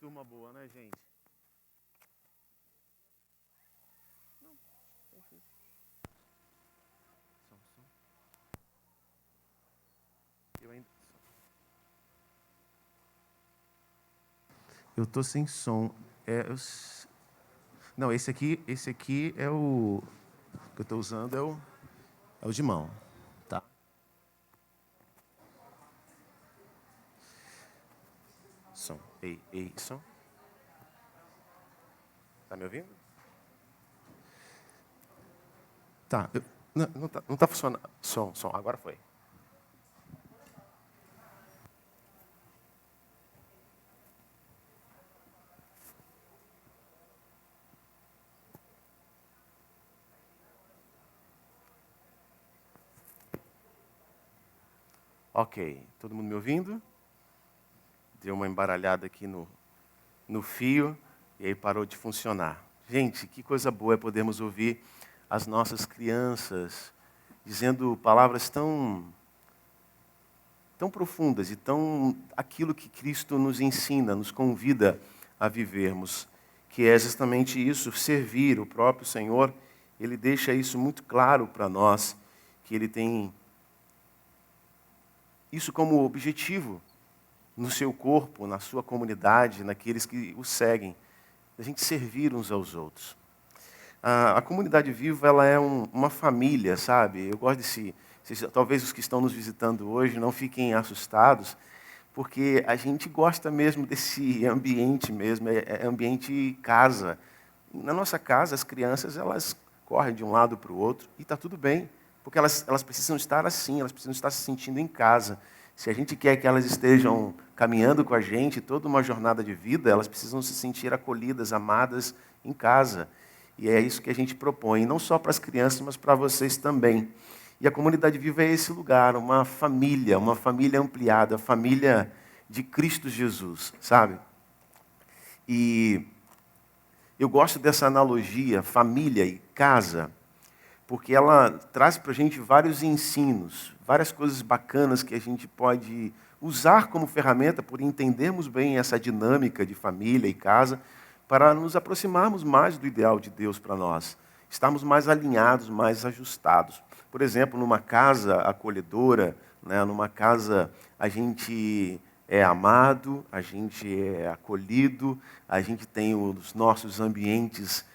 turma boa, né, gente? Não, som. Eu ainda. Eu tô sem som. Não, esse aqui é o que eu tô usando é o de mão, tá? Som. Ei, som. Tá me ouvindo? Tá. Não tá funcionando. Som. Agora foi. Ok. Todo mundo me ouvindo? Deu uma embaralhada aqui no fio e aí parou de funcionar. Gente, que coisa boa é podermos ouvir as nossas crianças dizendo palavras tão profundas e tão aquilo que Cristo nos ensina, nos convida a vivermos, que é justamente isso, servir o próprio Senhor. Ele deixa isso muito claro para nós, que ele tem isso como objetivo no seu corpo, na sua comunidade, naqueles que o seguem, a gente servir uns aos outros. A comunidade viva, ela é uma família, sabe? Eu gosto talvez os que estão nos visitando hoje não fiquem assustados, porque a gente gosta mesmo desse ambiente mesmo, é ambiente casa. Na nossa casa, as crianças, elas correm de um lado para o outro e está tudo bem, porque elas precisam estar assim, elas precisam estar se sentindo em casa. Se a gente quer que elas estejam caminhando com a gente toda uma jornada de vida, elas precisam se sentir acolhidas, amadas em casa. E é isso que a gente propõe, não só para as crianças, mas para vocês também. E a comunidade viva é esse lugar, uma família ampliada, a família de Cristo Jesus, sabe? E eu gosto dessa analogia, família e casa, porque ela traz para a gente vários ensinos, várias coisas bacanas que a gente pode usar como ferramenta por entendermos bem essa dinâmica de família e casa, para nos aproximarmos mais do ideal de Deus para nós, estarmos mais alinhados, mais ajustados. Por exemplo, numa casa acolhedora, né, numa casa a gente é amado, a gente é acolhido, a gente tem os nossos ambientes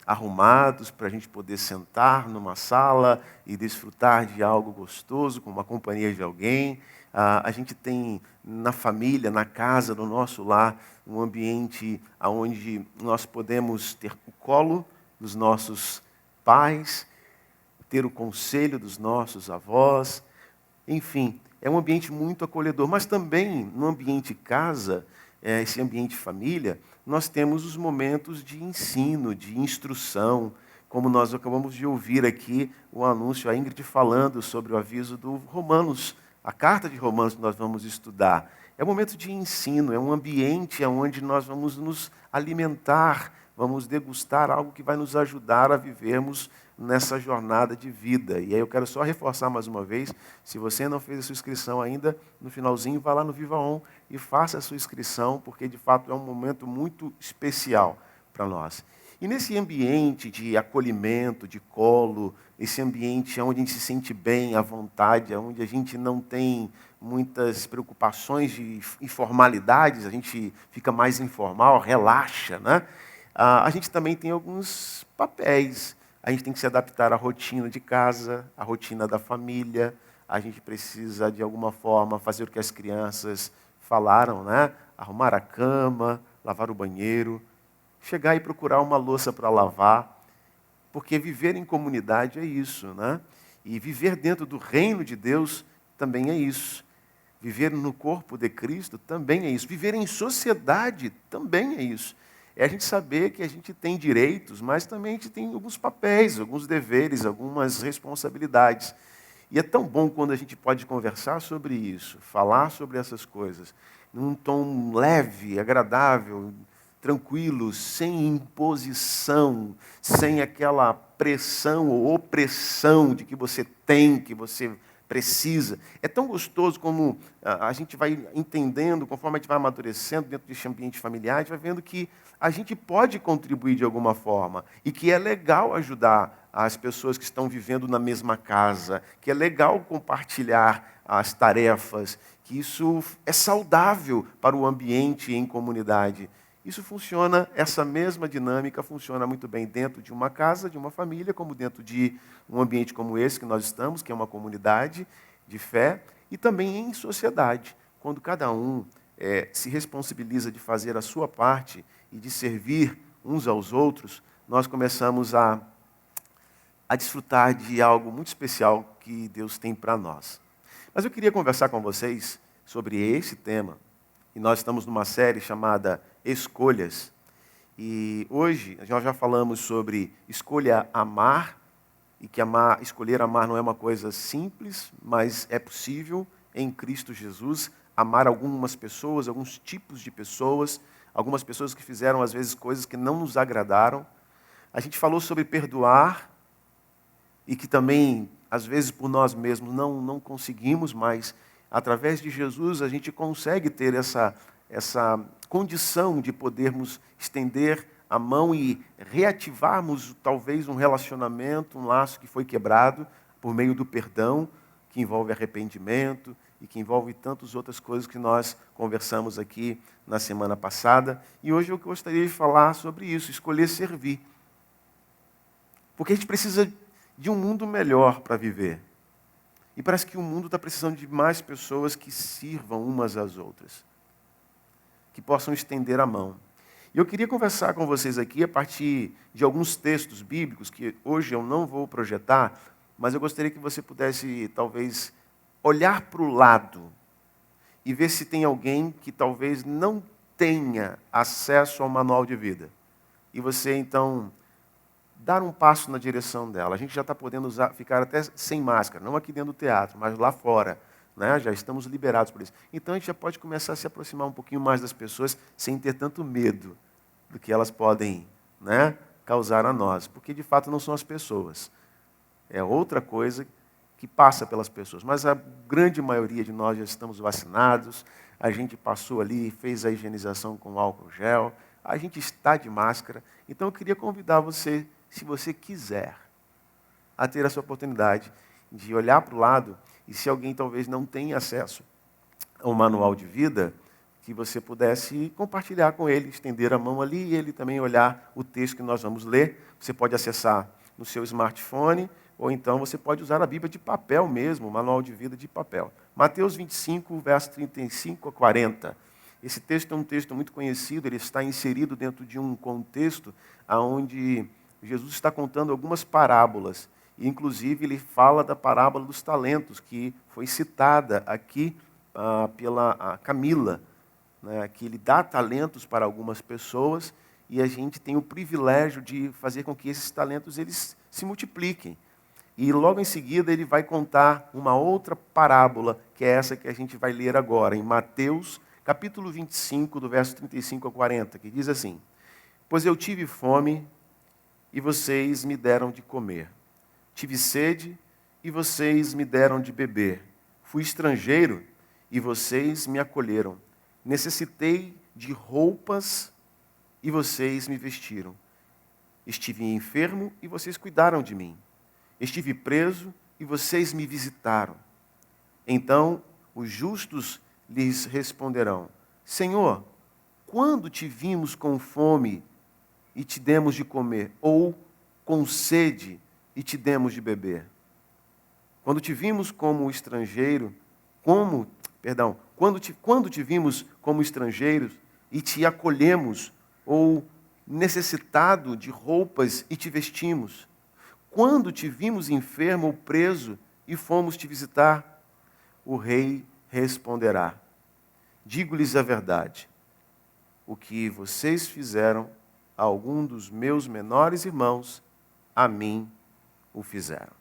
arrumados para a gente poder sentar numa sala e desfrutar de algo gostoso, com uma companhia de alguém. A gente tem na família, na casa, no nosso lar, um ambiente onde nós podemos ter o colo dos nossos pais, ter o conselho dos nossos avós, enfim, é um ambiente muito acolhedor. Mas também no ambiente casa, esse ambiente família, nós temos os momentos de ensino, de instrução, como nós acabamos de ouvir aqui o anúncio, a Ingrid falando sobre o aviso do Romanos, a carta de Romanos que nós vamos estudar. É um momento de ensino, é um ambiente onde nós vamos nos alimentar, vamos degustar algo que vai nos ajudar a vivermos nessa jornada de vida. E aí eu quero só reforçar mais uma vez, se você não fez a sua inscrição ainda, no finalzinho, vá lá no Viva On e faça a sua inscrição, porque de fato é um momento muito especial para nós. E nesse ambiente de acolhimento, de colo, esse ambiente onde a gente se sente bem, à vontade, onde a gente não tem muitas preocupações de informalidades, a gente fica mais informal, relaxa, né? A gente também tem alguns papéis. A gente tem que se adaptar à rotina de casa, à rotina da família. A gente precisa, de alguma forma, fazer o que as crianças falaram, né? Arrumar a cama, lavar o banheiro, chegar e procurar uma louça para lavar, porque viver em comunidade é isso, né? E viver dentro do reino de Deus também é isso. Viver no corpo de Cristo também é isso. Viver em sociedade também é isso. É a gente saber que a gente tem direitos, mas também a gente tem alguns papéis, alguns deveres, algumas responsabilidades. E é tão bom quando a gente pode conversar sobre isso, falar sobre essas coisas, num tom leve, agradável, tranquilo, sem imposição, sem aquela pressão ou opressão de que você tem, que você precisa. É tão gostoso como a gente vai entendendo, conforme a gente vai amadurecendo dentro desse ambiente familiar, a gente vai vendo que a gente pode contribuir de alguma forma e que é legal ajudar as pessoas que estão vivendo na mesma casa, que é legal compartilhar as tarefas, que isso é saudável para o ambiente em comunidade. Isso funciona, essa mesma dinâmica funciona muito bem dentro de uma casa, de uma família, como dentro de um ambiente como esse que nós estamos, que é uma comunidade de fé, e também em sociedade, quando cada um se responsabiliza de fazer a sua parte e de servir uns aos outros, nós começamos a desfrutar de algo muito especial que Deus tem para nós. Mas eu queria conversar com vocês sobre esse tema, e nós estamos numa série chamada Escolhas. E hoje nós já falamos sobre escolha amar, e que escolher amar não é uma coisa simples, mas é possível em Cristo Jesus amar algumas pessoas, alguns tipos de pessoas, algumas pessoas que fizeram às vezes coisas que não nos agradaram. A gente falou sobre perdoar, e que também, às vezes, por nós mesmos não conseguimos, mas através de Jesus a gente consegue ter essa condição de podermos estender a mão e reativarmos talvez um relacionamento, um laço que foi quebrado por meio do perdão, que envolve arrependimento e que envolve tantas outras coisas que nós conversamos aqui na semana passada. E hoje eu gostaria de falar sobre isso, escolher servir. Porque a gente precisa de um mundo melhor para viver. E parece que o mundo está precisando de mais pessoas que sirvam umas às outras, que possam estender a mão. E eu queria conversar com vocês aqui a partir de alguns textos bíblicos que hoje eu não vou projetar, mas eu gostaria que você pudesse, talvez, olhar para o lado e ver se tem alguém que talvez não tenha acesso ao manual de vida. E você, então, dar um passo na direção dela. A gente já está podendo ficar até sem máscara, não aqui dentro do teatro, mas lá fora. Né? Já estamos liberados por isso. Então a gente já pode começar a se aproximar um pouquinho mais das pessoas sem ter tanto medo do que elas podem, né, causar a nós. Porque de fato não são as pessoas. É outra coisa que passa pelas pessoas. Mas a grande maioria de nós já estamos vacinados, a gente passou ali, fez a higienização com álcool gel, a gente está de máscara. Então eu queria convidar você, se você quiser, a ter essa oportunidade de olhar para o lado e se alguém talvez não tenha acesso ao manual de vida, que você pudesse compartilhar com ele, estender a mão ali e ele também olhar o texto que nós vamos ler. Você pode acessar no seu smartphone ou então você pode usar a Bíblia de papel mesmo, o manual de vida de papel. Mateus 25, verso 35 a 40. Esse texto é um texto muito conhecido, ele está inserido dentro de um contexto onde Jesus está contando algumas parábolas. E, inclusive, ele fala da parábola dos talentos, que foi citada aqui pela Camila, né, que ele dá talentos para algumas pessoas e a gente tem o privilégio de fazer com que esses talentos eles se multipliquem. E logo em seguida ele vai contar uma outra parábola, que é essa que a gente vai ler agora, em Mateus, capítulo 25, do verso 35 a 40, que diz assim: Pois eu tive fome e vocês me deram de comer. Tive sede e vocês me deram de beber. Fui estrangeiro e vocês me acolheram. Necessitei de roupas e vocês me vestiram. Estive enfermo e vocês cuidaram de mim. Estive preso e vocês me visitaram. Então os justos lhes responderão: Senhor, quando te vimos com fome e te demos de comer, ou com sede e te demos de beber? Quando te vimos como estrangeiro, quando te vimos como estrangeiros e te acolhemos, ou necessitado de roupas e te vestimos? Quando te vimos enfermo ou preso e fomos te visitar? O rei responderá: Digo-lhes a verdade, o que vocês fizeram a algum dos meus menores irmãos, a mim o fizeram.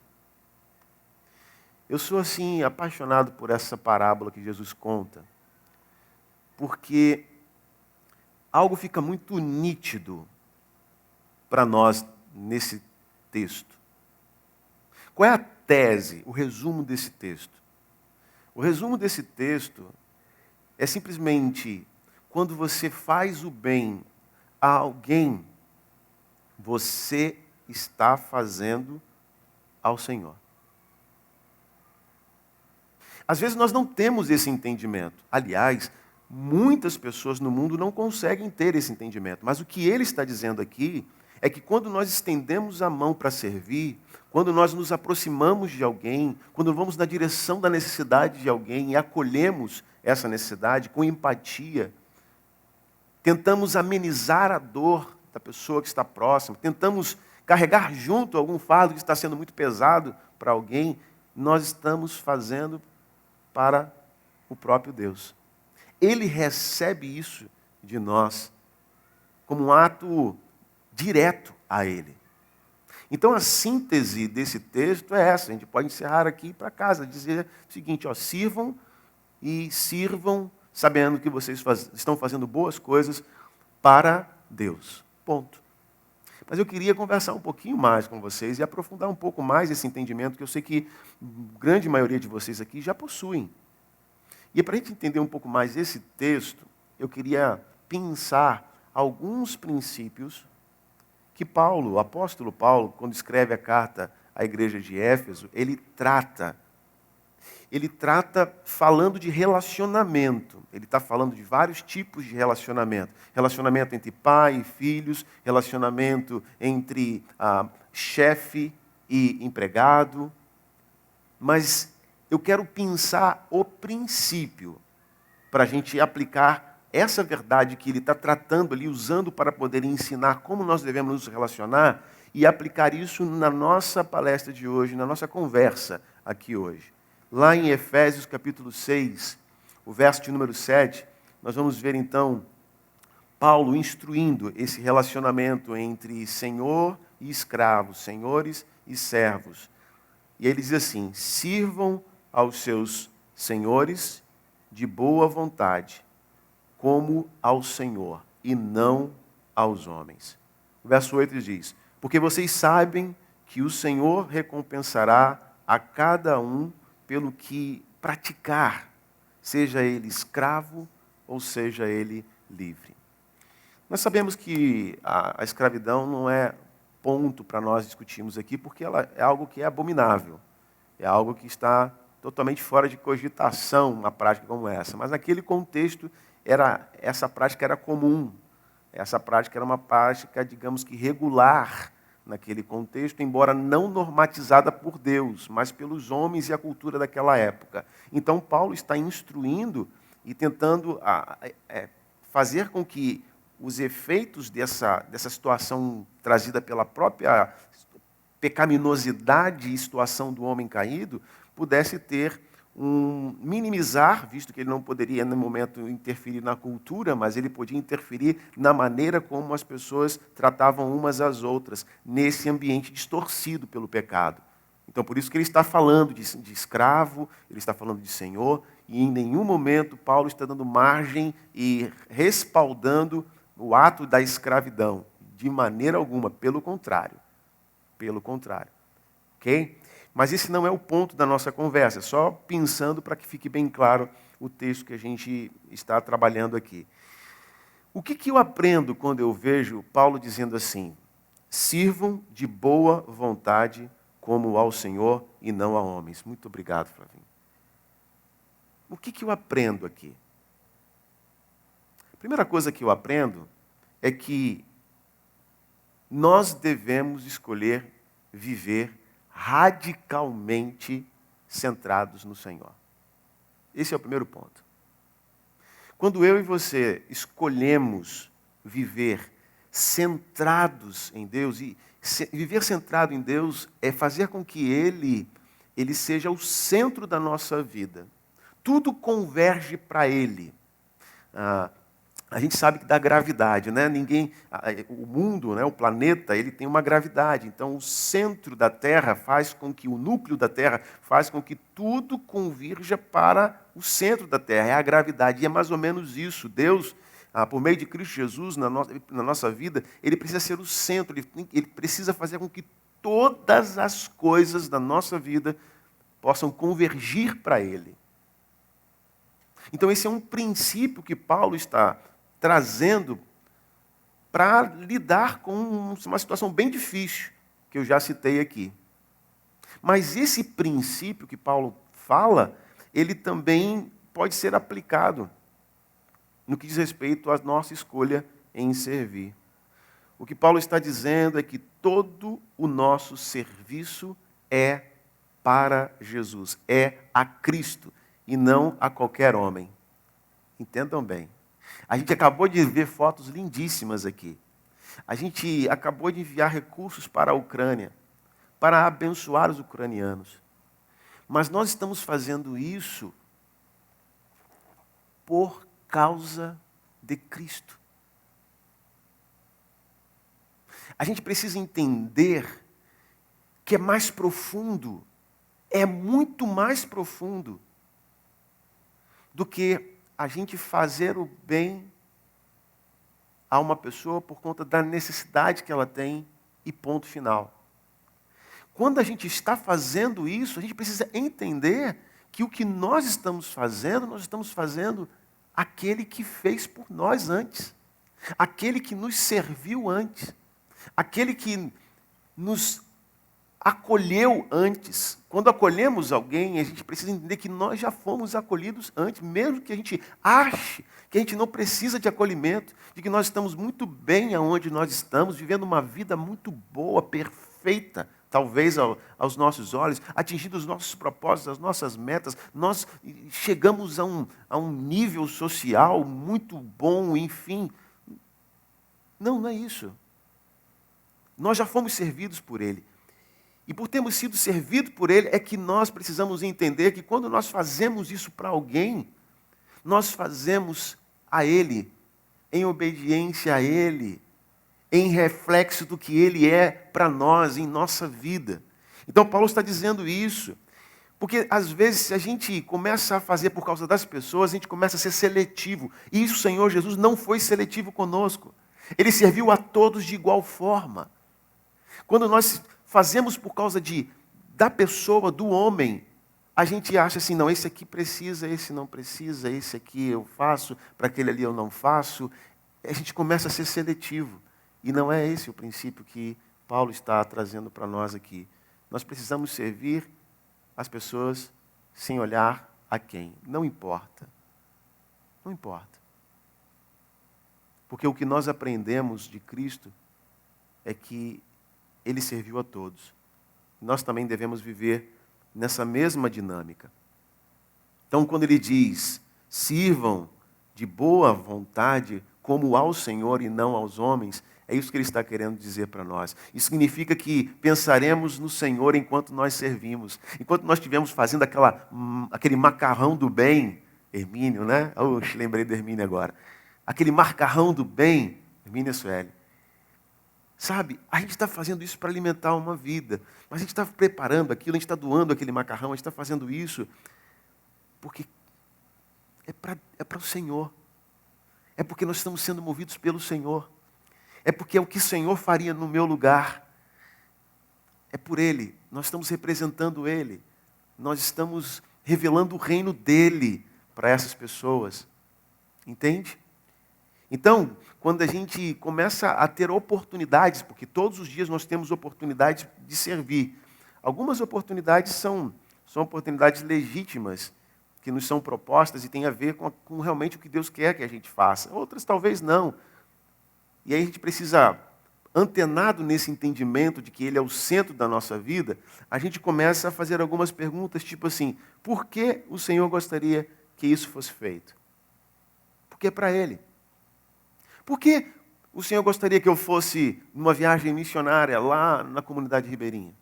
Eu sou assim apaixonado por essa parábola que Jesus conta, porque algo fica muito nítido para nós nesse texto. Qual é a tese, o resumo desse texto? O resumo desse texto é simplesmente quando você faz o bem a alguém, você está fazendo ao Senhor. Às vezes nós não temos esse entendimento. Aliás, muitas pessoas no mundo não conseguem ter esse entendimento. Mas o que ele está dizendo aqui é que quando nós estendemos a mão para servir, quando nós nos aproximamos de alguém, quando vamos na direção da necessidade de alguém e acolhemos essa necessidade com empatia, tentamos amenizar a dor da pessoa que está próxima, tentamos carregar junto algum fardo que está sendo muito pesado para alguém, nós estamos fazendo para o próprio Deus. Ele recebe isso de nós como um ato direto a Ele. Então a síntese desse texto é essa. A gente pode encerrar aqui para casa, dizer o seguinte, ó, sirvam e sirvam sabendo que vocês estão fazendo boas coisas para Deus. Ponto. Mas eu queria conversar um pouquinho mais com vocês e aprofundar um pouco mais esse entendimento que eu sei que a grande maioria de vocês aqui já possuem. E para a gente entender um pouco mais esse texto, eu queria pensar alguns princípios que Paulo, o apóstolo Paulo, quando escreve a carta à igreja de Éfeso, ele trata falando de relacionamento. Ele está falando de vários tipos de relacionamento. Relacionamento entre pai e filhos, relacionamento entre chefe e empregado. Mas eu quero pensar o princípio para a gente aplicar essa verdade que ele está tratando ali, usando para poder ensinar como nós devemos nos relacionar e aplicar isso na nossa palestra de hoje, na nossa conversa aqui hoje. Lá em Efésios capítulo 6, o verso de número 7, nós vamos ver então Paulo instruindo esse relacionamento entre senhor e escravo, senhores e servos. E ele diz assim, sirvam aos seus senhores de boa vontade, como ao Senhor, e não aos homens. O verso 8 diz, porque vocês sabem que o Senhor recompensará a cada um pelo que praticar, seja ele escravo ou seja ele livre. Nós sabemos que a escravidão não é ponto para nós discutirmos aqui, porque ela é algo que é abominável, é algo que está totalmente fora de cogitação uma prática como essa. Mas naquele contexto, essa prática era comum. Essa prática era uma prática, digamos que regular naquele contexto, embora não normatizada por Deus, mas pelos homens e a cultura daquela época. Então, Paulo está instruindo e tentando fazer com que os efeitos dessa situação trazida pela própria pecaminosidade e situação do homem caído pudesse ter minimizar, visto que ele não poderia, no momento, interferir na cultura, mas ele podia interferir na maneira como as pessoas tratavam umas às outras, nesse ambiente distorcido pelo pecado. Então, por isso que ele está falando de escravo, ele está falando de senhor, e em nenhum momento Paulo está dando margem e respaldando o ato da escravidão, de maneira alguma, pelo contrário. Pelo contrário. Ok? Mas esse não é o ponto da nossa conversa, só pensando para que fique bem claro o texto que a gente está trabalhando aqui. O que eu aprendo quando eu vejo Paulo dizendo assim, sirvam de boa vontade como ao Senhor e não a homens? Muito obrigado, Flavinho. O que eu aprendo aqui? A primeira coisa que eu aprendo é que nós devemos escolher viver radicalmente centrados no Senhor. Esse é o primeiro ponto. Quando eu e você escolhemos viver centrados em Deus, e viver centrado em Deus é fazer com que Ele seja o centro da nossa vida. Tudo converge para Ele. A gente sabe que dá gravidade, né? O mundo, né, o planeta, ele tem uma gravidade. Então, o centro da Terra faz com que, o núcleo da Terra faz com que tudo convirja para o centro da Terra. É a gravidade. E é mais ou menos isso. Deus, por meio de Cristo Jesus, na nossa vida, Ele precisa ser o centro. Ele precisa fazer com que todas as coisas da nossa vida possam convergir para Ele. Então esse é um princípio que Paulo está trazendo para lidar com uma situação bem difícil, que eu já citei aqui. Mas esse princípio que Paulo fala, ele também pode ser aplicado no que diz respeito à nossa escolha em servir. O que Paulo está dizendo é que todo o nosso serviço é para Jesus, é a Cristo e não a qualquer homem. Entendam bem. A gente acabou de ver fotos lindíssimas aqui. A gente acabou de enviar recursos para a Ucrânia, para abençoar os ucranianos. Mas nós estamos fazendo isso por causa de Cristo. A gente precisa entender que é mais profundo, é muito mais profundo do que a gente fazer o bem a uma pessoa por conta da necessidade que ela tem e ponto final. Quando a gente está fazendo isso, a gente precisa entender que o que nós estamos fazendo aquele que fez por nós antes, aquele que nos serviu antes, aquele que nos acolheu antes. Quando acolhemos alguém, a gente precisa entender que nós já fomos acolhidos antes, mesmo que a gente ache que a gente não precisa de acolhimento, de que nós estamos muito bem aonde nós estamos, vivendo uma vida muito boa, perfeita, talvez aos nossos olhos, atingindo os nossos propósitos, as nossas metas. Nós chegamos a um nível social muito bom, enfim. Não é isso. Nós já fomos servidos por Ele. E por termos sido servidos por Ele, é que nós precisamos entender que quando nós fazemos isso para alguém, nós fazemos a Ele, em obediência a Ele, em reflexo do que Ele é para nós, em nossa vida. Então Paulo está dizendo isso, porque às vezes se a gente começa a fazer por causa das pessoas, a gente começa a ser seletivo. E isso o Senhor Jesus não foi seletivo conosco. Ele serviu a todos de igual forma. Quando nós fazemos por causa da pessoa, do homem, a gente acha assim, não, esse aqui precisa, esse não precisa, esse aqui eu faço, para aquele ali eu não faço. A gente começa a ser seletivo. E não é esse o princípio que Paulo está trazendo para nós aqui. Nós precisamos servir as pessoas sem olhar a quem. Não importa. Não importa. Porque o que nós aprendemos de Cristo é que Ele serviu a todos. Nós também devemos viver nessa mesma dinâmica. Então, quando Ele diz, sirvam de boa vontade como ao Senhor e não aos homens, é isso que Ele está querendo dizer para nós. Isso significa que pensaremos no Senhor enquanto nós servimos. Enquanto nós estivermos fazendo aquele macarrão do bem, Hermínio, né? Oxe, lembrei do Hermínio agora. Aquele macarrão do bem, Hermínio e Sueli. Sabe, a gente está fazendo isso para alimentar uma vida. Mas a gente está preparando aquilo, a gente está doando aquele macarrão, a gente está fazendo isso porque é para o Senhor. É porque nós estamos sendo movidos pelo Senhor. É porque é o que o Senhor faria no meu lugar. É por Ele. Nós estamos representando Ele. Nós estamos revelando o reino dEle para essas pessoas. Entende? Então, quando a gente começa a ter oportunidades, porque todos os dias nós temos oportunidades de servir. Algumas oportunidades são oportunidades legítimas, que nos são propostas e têm a ver com realmente o que Deus quer que a gente faça. Outras talvez não. E aí a gente precisa, antenado nesse entendimento de que Ele é o centro da nossa vida, a gente começa a fazer algumas perguntas, tipo assim, por que o Senhor gostaria que isso fosse feito? Porque é para Ele. Por que o Senhor gostaria que eu fosse numa viagem missionária lá na comunidade ribeirinha?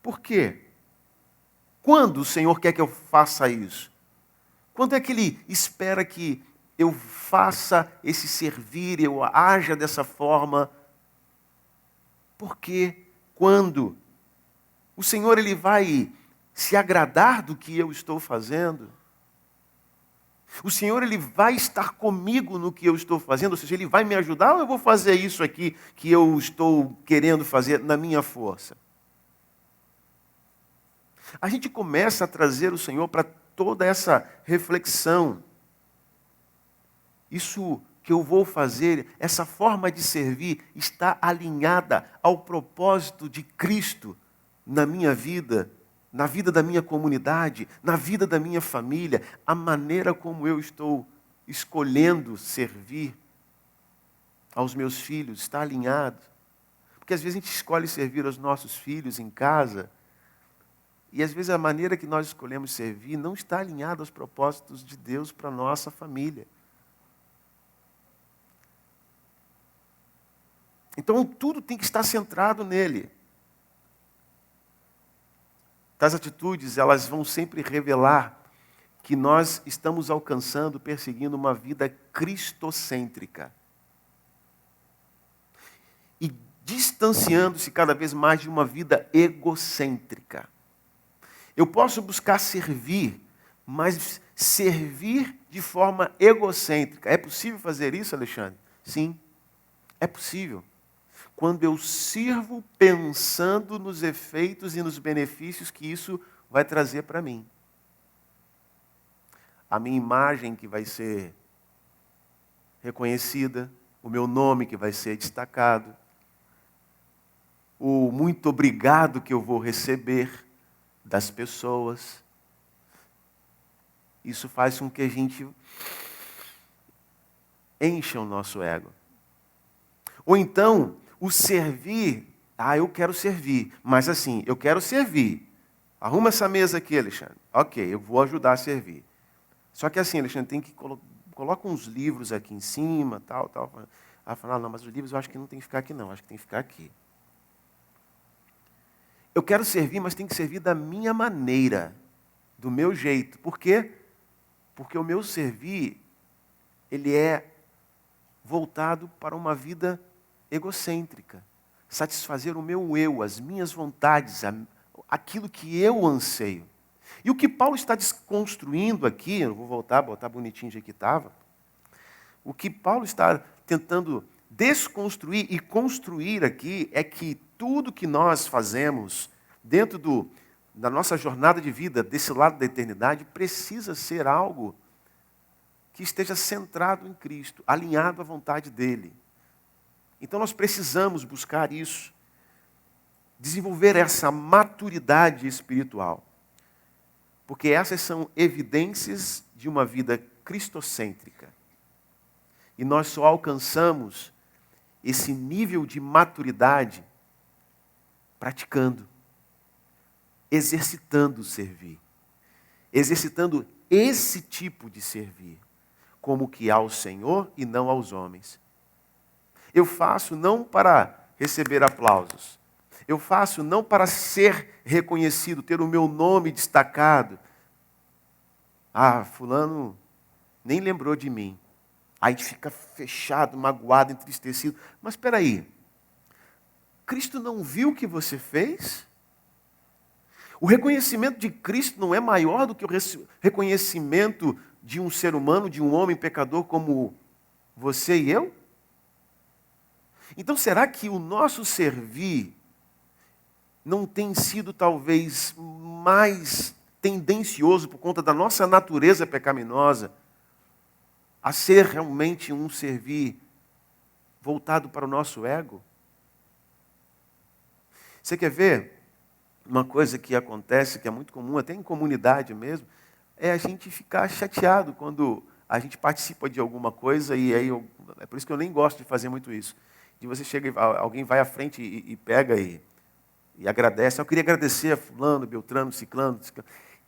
Por quê? Quando o Senhor quer que eu faça isso? Quando é que Ele espera que eu faça esse servir, eu haja dessa forma? Porque quando o Senhor Ele vai se agradar do que eu estou fazendo? O Senhor, Ele vai estar comigo no que eu estou fazendo, ou seja, Ele vai me ajudar ou eu vou fazer isso aqui que eu estou querendo fazer na minha força? A gente começa a trazer o Senhor para toda essa reflexão. Isso que eu vou fazer, essa forma de servir, está alinhada ao propósito de Cristo na minha vida, na vida da minha comunidade, na vida da minha família, a maneira como eu estou escolhendo servir aos meus filhos, está alinhado. Porque às vezes a gente escolhe servir aos nossos filhos em casa, e às vezes a maneira que nós escolhemos servir não está alinhada aos propósitos de Deus para a nossa família. Então tudo tem que estar centrado nele. Tais atitudes, elas vão sempre revelar que nós estamos alcançando, perseguindo uma vida cristocêntrica. E distanciando-se cada vez mais de uma vida egocêntrica. Eu posso buscar servir, mas servir de forma egocêntrica. É possível fazer isso, Alexandre? Sim, é possível. Quando eu sirvo pensando nos efeitos e nos benefícios que isso vai trazer para mim. A minha imagem que vai ser reconhecida, o meu nome que vai ser destacado, o muito obrigado que eu vou receber das pessoas. Isso faz com que a gente encha o nosso ego. Ou então, o servir, eu quero servir, mas assim, eu quero servir. Arruma essa mesa aqui, Alexandre. Ok, eu vou ajudar a servir. Só que assim, Alexandre, tem que coloca uns livros aqui em cima, tal. Aí fala, não, mas os livros eu acho que não tem que ficar aqui não, acho que tem que ficar aqui. Eu quero servir, mas tem que servir da minha maneira, do meu jeito. Por quê? Porque o meu servir, ele é voltado para uma vida egocêntrica. Satisfazer o meu eu, as minhas vontades, aquilo que eu anseio. E o que Paulo está desconstruindo aqui, eu vou voltar, botar bonitinho de que estava. O que Paulo está tentando desconstruir e construir aqui é que tudo que nós fazemos dentro da nossa jornada de vida, desse lado da eternidade, precisa ser algo que esteja centrado em Cristo, alinhado à vontade dEle. Então nós precisamos buscar isso, desenvolver essa maturidade espiritual. Porque essas são evidências de uma vida cristocêntrica. E nós só alcançamos esse nível de maturidade praticando, exercitando o servir. Exercitando esse tipo de servir, como que ao Senhor e não aos homens. Eu faço não para receber aplausos. Eu faço não para ser reconhecido, ter o meu nome destacado. Fulano nem lembrou de mim. Aí a gente fica fechado, magoado, entristecido. Mas espera aí, Cristo não viu o que você fez? O reconhecimento de Cristo não é maior do que o reconhecimento de um ser humano, de um homem pecador como você e eu? Então será que o nosso servir não tem sido talvez mais tendencioso por conta da nossa natureza pecaminosa a ser realmente um servir voltado para o nosso ego? Você quer ver uma coisa que acontece, que é muito comum, até em comunidade mesmo, é a gente ficar chateado quando a gente participa de alguma coisa e aí é por isso que eu nem gosto de fazer muito isso. De você chega, alguém vai à frente e pega e agradece. Eu queria agradecer a fulano, beltrano, ciclano.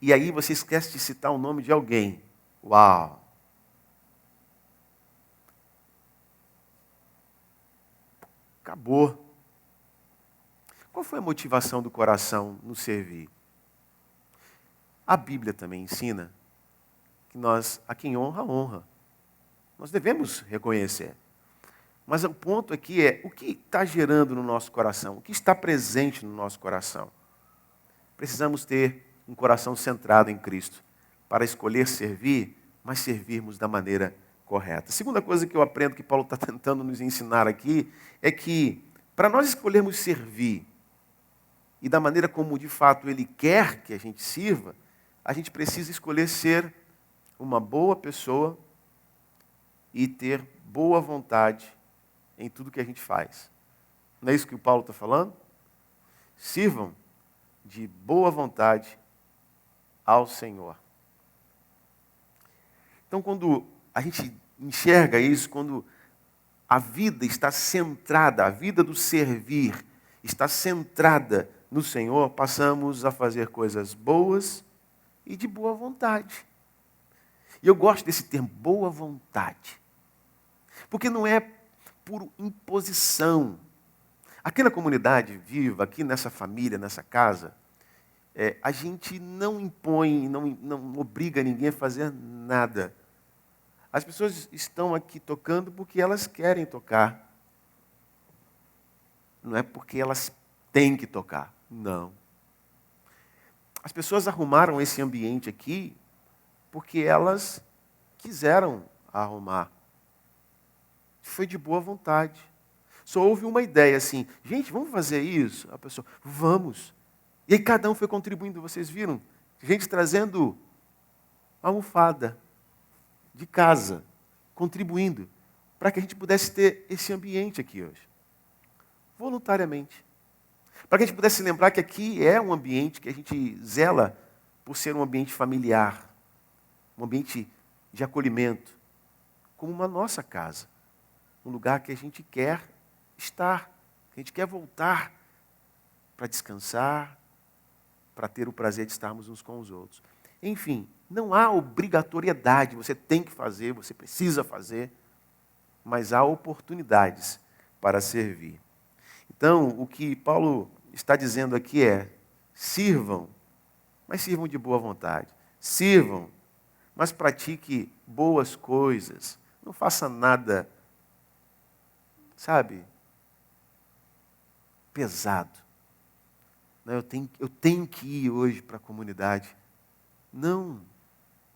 E aí você esquece de citar o nome de alguém. Uau! Acabou. Qual foi a motivação do coração no servir? A Bíblia também ensina que a quem honra, honra. Nós devemos reconhecer. Mas o ponto aqui é, o que está gerando no nosso coração? O que está presente no nosso coração? Precisamos ter um coração centrado em Cristo para escolher servir, mas servirmos da maneira correta. A segunda coisa que eu aprendo que Paulo está tentando nos ensinar aqui é que, para nós escolhermos servir, e da maneira como de fato Ele quer que a gente sirva, a gente precisa escolher ser uma boa pessoa e ter boa vontade em tudo que a gente faz. Não é isso que o Paulo está falando? Sirvam de boa vontade ao Senhor. Então, quando a gente enxerga isso, quando a vida está centrada, a vida do servir está centrada no Senhor, passamos a fazer coisas boas e de boa vontade. E eu gosto desse termo, boa vontade. Porque não é por imposição. Aqui na comunidade viva, aqui nessa família, nessa casa, a gente não impõe, não obriga ninguém a fazer nada. As pessoas estão aqui tocando porque elas querem tocar. Não é porque elas têm que tocar. Não. As pessoas arrumaram esse ambiente aqui porque elas quiseram arrumar. Foi de boa vontade. Só houve uma ideia assim, gente, vamos fazer isso? A pessoa, vamos. E aí cada um foi contribuindo, vocês viram? Gente trazendo almofada de casa, contribuindo, para que a gente pudesse ter esse ambiente aqui hoje. Voluntariamente. Para que a gente pudesse lembrar que aqui é um ambiente que a gente zela por ser um ambiente familiar, um ambiente de acolhimento, como uma nossa casa. Um lugar que a gente quer estar, que a gente quer voltar para descansar, para ter o prazer de estarmos uns com os outros. Enfim, não há obrigatoriedade, você tem que fazer, você precisa fazer, mas há oportunidades para servir. Então, o que Paulo está dizendo aqui é, sirvam, mas sirvam de boa vontade. Sirvam, mas pratique boas coisas. Não faça nada, sabe, pesado. Não, eu tenho que ir hoje para a comunidade. Não,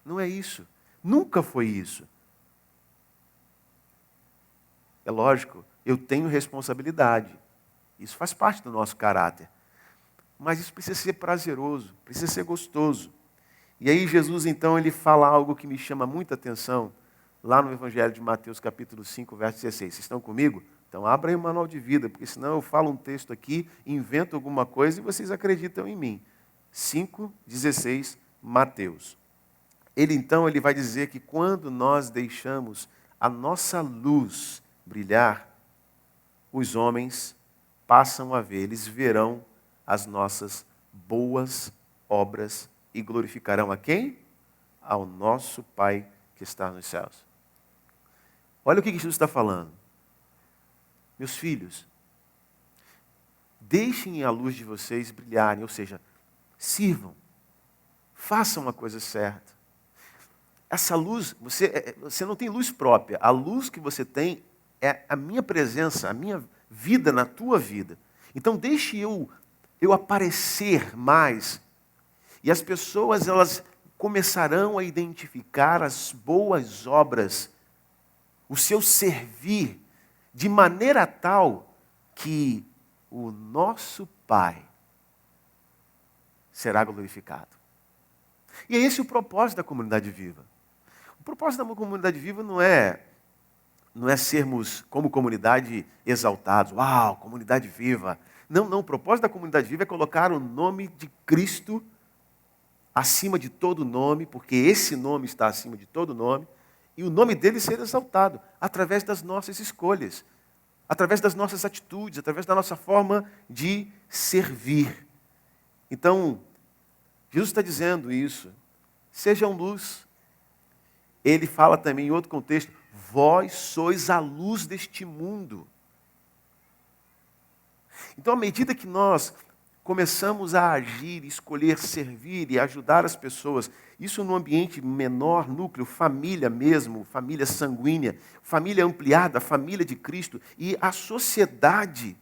não é isso. Nunca foi isso. É lógico, eu tenho responsabilidade. Isso faz parte do nosso caráter. Mas isso precisa ser prazeroso, precisa ser gostoso. E aí Jesus, então, ele fala algo que me chama muita atenção, lá no Evangelho de Mateus, capítulo 5, verso 16. Vocês estão comigo? Então, abra aí o manual de vida, porque senão eu falo um texto aqui, invento alguma coisa e vocês acreditam em mim. 5:16, Mateus. Ele vai dizer que quando nós deixamos a nossa luz brilhar, os homens passam a ver, eles verão as nossas boas obras e glorificarão a quem? Ao nosso Pai que está nos céus. Olha o que Jesus está falando. Meus filhos, deixem a luz de vocês brilharem, ou seja, sirvam, façam a coisa certa. Essa luz, você não tem luz própria, a luz que você tem é a minha presença, a minha vida na tua vida. Então deixe eu aparecer mais, e as pessoas elas começarão a identificar as boas obras, o seu servir, de maneira tal que o nosso Pai será glorificado. E é esse o propósito da comunidade viva. O propósito da comunidade viva não é sermos, como comunidade, exaltados. Uau, comunidade viva. Não, o propósito da comunidade viva é colocar o nome de Cristo acima de todo nome, porque esse nome está acima de todo nome, e o nome dele ser exaltado através das nossas escolhas, através das nossas atitudes, através da nossa forma de servir. Então, Jesus está dizendo isso. Sejam luz. Ele fala também em outro contexto, vós sois a luz deste mundo. Então, à medida que nós começamos a agir, escolher servir e ajudar as pessoas, isso no ambiente menor, núcleo, família mesmo, família sanguínea, família ampliada, família de Cristo e a sociedade,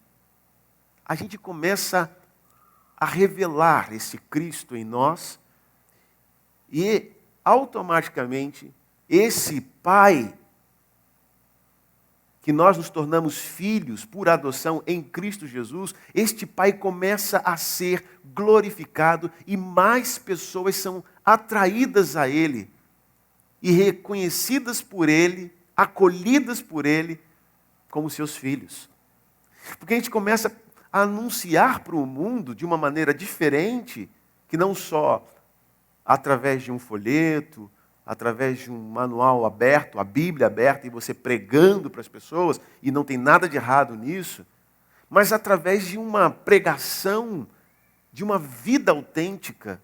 a gente começa a revelar esse Cristo em nós e automaticamente esse Pai, que nós nos tornamos filhos por adoção em Cristo Jesus, este Pai começa a ser glorificado e mais pessoas são atraídas a Ele e reconhecidas por Ele, acolhidas por Ele como seus filhos. Porque a gente começa a anunciar para o mundo de uma maneira diferente, que não só através de um folheto, através de um manual aberto, a Bíblia aberta, e você pregando para as pessoas, e não tem nada de errado nisso, mas através de uma pregação, de uma vida autêntica,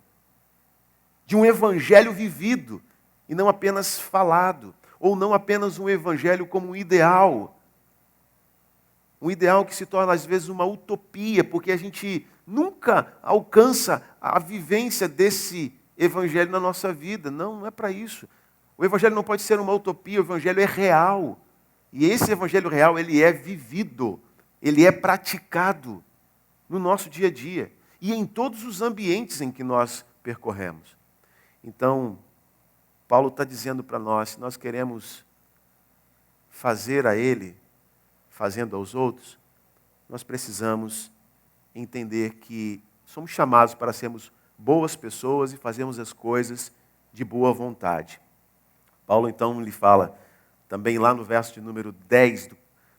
de um evangelho vivido, e não apenas falado, ou não apenas um evangelho como um ideal que se torna às vezes uma utopia, porque a gente nunca alcança a vivência desse evangelho na nossa vida. Não, não é para isso. O evangelho não pode ser uma utopia, o evangelho é real. E esse evangelho real, ele é vivido, ele é praticado no nosso dia a dia e em todos os ambientes em que nós percorremos. Então, Paulo está dizendo para nós, se nós queremos fazer a Ele, fazendo aos outros, nós precisamos entender que somos chamados para sermos boas pessoas e fazermos as coisas de boa vontade. Paulo então lhe fala, também lá no verso de número 10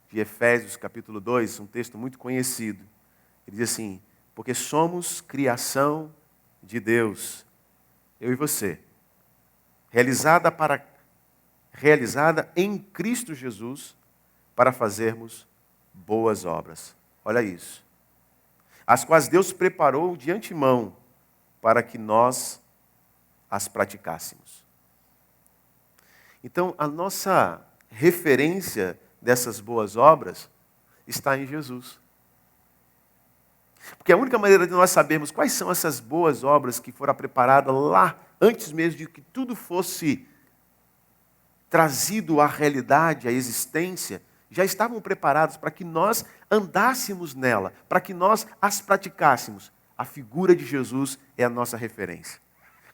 de Efésios capítulo 2, um texto muito conhecido. Ele diz assim, porque somos criação de Deus, eu e você, realizada em Cristo Jesus, para fazermos boas obras. Olha isso. As quais Deus preparou de antemão para que nós as praticássemos. Então, a nossa referência dessas boas obras está em Jesus. Porque a única maneira de nós sabermos quais são essas boas obras que foram preparadas lá, antes mesmo de que tudo fosse trazido à realidade, à existência, já estavam preparados para que nós andássemos nela, para que nós as praticássemos. A figura de Jesus é a nossa referência.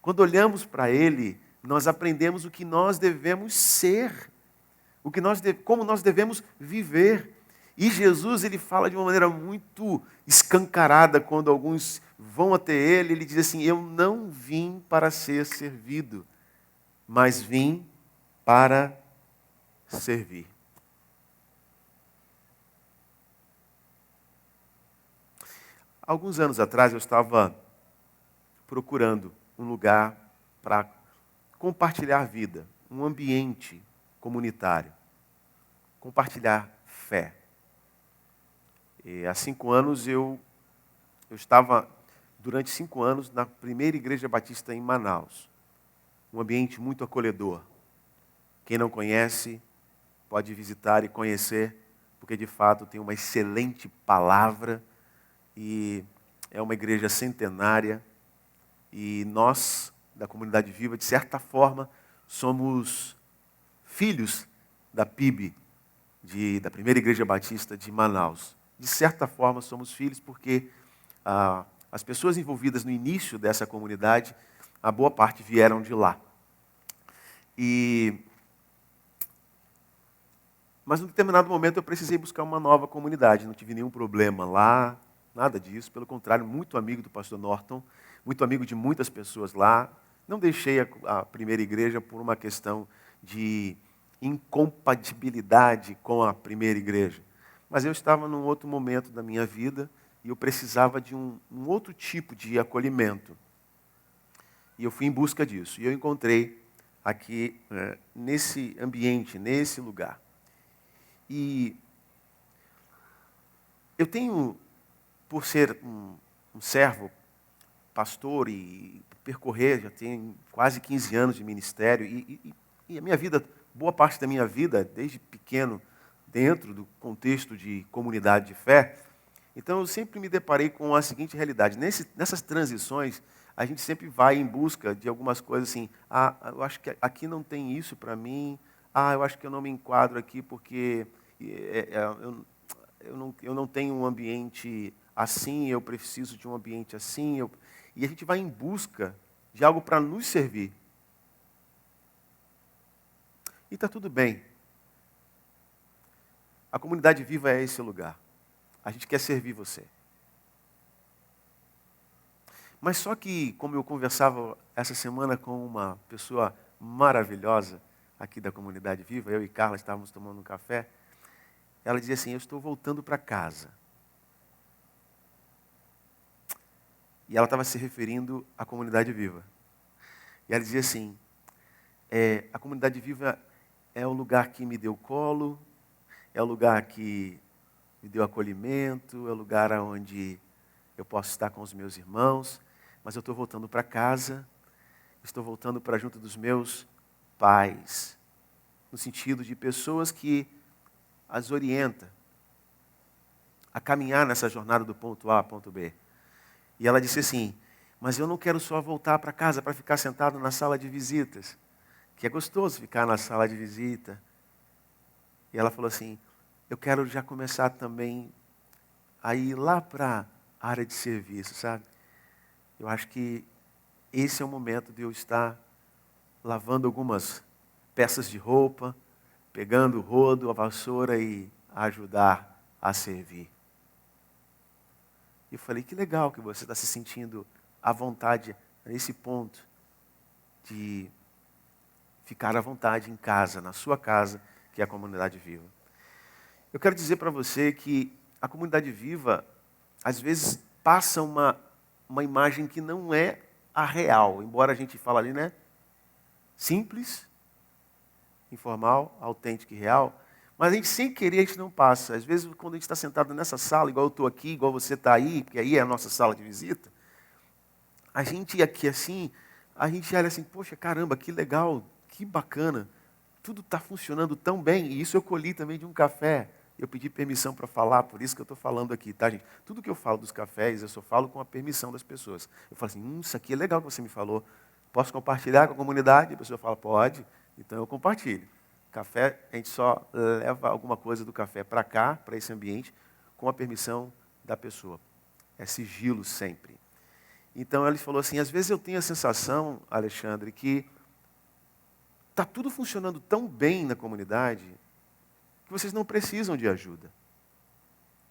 Quando olhamos para Ele, nós aprendemos o que nós devemos ser, como nós devemos viver. E Jesus, ele fala de uma maneira muito escancarada, quando alguns vão até Ele, ele diz assim, eu não vim para ser servido, mas vim para servir. Alguns anos atrás eu estava procurando um lugar para compartilhar vida, um ambiente comunitário, compartilhar fé. E há 5 anos eu estava, durante 5 anos, na primeira igreja batista em Manaus. Um ambiente muito acolhedor. Quem não conhece, pode visitar e conhecer, porque de fato tem uma excelente palavra e é uma igreja centenária. E nós, da Comunidade Viva, de certa forma, somos filhos da PIB, da primeira igreja batista de Manaus. De certa forma, somos filhos porque as pessoas envolvidas no início dessa comunidade, a boa parte vieram de lá. Mas, num determinado momento, eu precisei buscar uma nova comunidade. Não tive nenhum problema lá, nada disso. Pelo contrário, muito amigo do pastor Norton, muito amigo de muitas pessoas lá. Não deixei a primeira igreja por uma questão de incompatibilidade com a primeira igreja. Mas eu estava num outro momento da minha vida e eu precisava de um outro tipo de acolhimento. E eu fui em busca disso. E eu encontrei aqui, nesse ambiente, nesse lugar. E eu tenho, por ser um servo, pastor e percorrer, já tenho quase 15 anos de ministério, e a minha vida, boa parte da minha vida, desde pequeno, dentro do contexto de comunidade de fé, então eu sempre me deparei com a seguinte realidade. Nessas transições, a gente sempre vai em busca de algumas coisas assim, eu acho que aqui não tem isso para mim, eu acho que eu não me enquadro aqui porque eu não tenho um ambiente assim, eu preciso de um ambiente assim, e a gente vai em busca de algo para nos servir. E está tudo bem. A comunidade viva é esse lugar. A gente quer servir você. Mas só que, como eu conversava essa semana com uma pessoa maravilhosa aqui da comunidade viva, eu e Carla estávamos tomando um café, ela dizia assim, eu estou voltando para casa. E ela estava se referindo à comunidade viva. E ela dizia assim, a comunidade viva é o lugar que me deu colo, é o lugar que me deu acolhimento, é o lugar onde eu posso estar com os meus irmãos, mas eu estou voltando para casa, estou voltando para junto dos meus pais, no sentido de pessoas que as orienta a caminhar nessa jornada do ponto A ao ponto B. E ela disse assim, mas eu não quero só voltar para casa para ficar sentado na sala de visitas, que é gostoso ficar na sala de visita. E ela falou assim, eu quero já começar também a ir lá para a área de serviço, sabe? Eu acho que esse é o momento de eu estar lavando algumas peças de roupa, pegando o rodo, a vassoura e ajudar a servir. E eu falei, que legal que você está se sentindo à vontade nesse ponto de ficar à vontade em casa, na sua casa, que é a comunidade viva. Eu quero dizer para você que a comunidade viva, às vezes, passa uma imagem que não é a real, embora a gente fale ali, né? Simples, informal, autêntico e real, mas a gente sem querer a gente não passa. Às vezes quando a gente está sentado nessa sala, igual eu estou aqui, igual você está aí, porque aí é a nossa sala de visita, a gente aqui assim, a gente olha assim, poxa, caramba, que legal, que bacana, tudo está funcionando tão bem, e isso eu colhi também de um café. Eu pedi permissão para falar, por isso que eu estou falando aqui, tá, gente? Tudo que eu falo dos cafés, eu só falo com a permissão das pessoas. Eu falo assim, isso aqui é legal que você me falou. Posso compartilhar com a comunidade? A pessoa fala, pode. Então eu compartilho. Café, a gente só leva alguma coisa do café para cá, para esse ambiente, com a permissão da pessoa. É sigilo sempre. Então ele falou assim, às vezes eu tenho a sensação, Alexandre, que está tudo funcionando tão bem na comunidade que vocês não precisam de ajuda.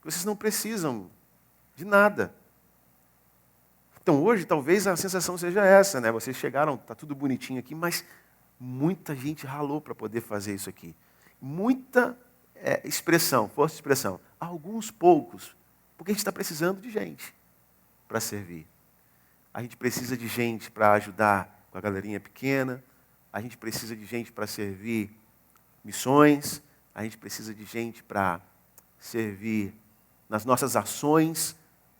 Que vocês não precisam de nada. Então hoje talvez a sensação seja essa, né? Vocês chegaram, está tudo bonitinho aqui, mas muita gente ralou para poder fazer isso aqui. Muita força de expressão. Alguns poucos, porque a gente está precisando de gente para servir. A gente precisa de gente para ajudar com a galerinha pequena, a gente precisa de gente para servir missões, a gente precisa de gente para servir nas nossas ações,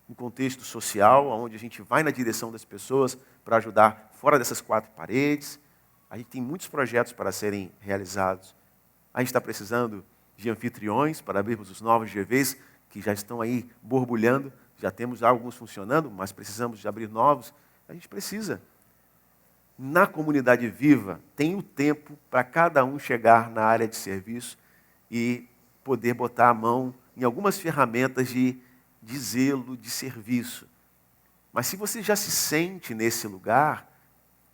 no contexto social, onde a gente vai na direção das pessoas para ajudar fora dessas quatro paredes. A gente tem muitos projetos para serem realizados. A gente está precisando de anfitriões para abrirmos os novos GVs, que já estão aí borbulhando. Já temos alguns funcionando, mas precisamos de abrir novos. A gente precisa. Na comunidade viva, tem o tempo para cada um chegar na área de serviço e poder botar a mão em algumas ferramentas de zelo, de serviço. Mas se você já se sente nesse lugar,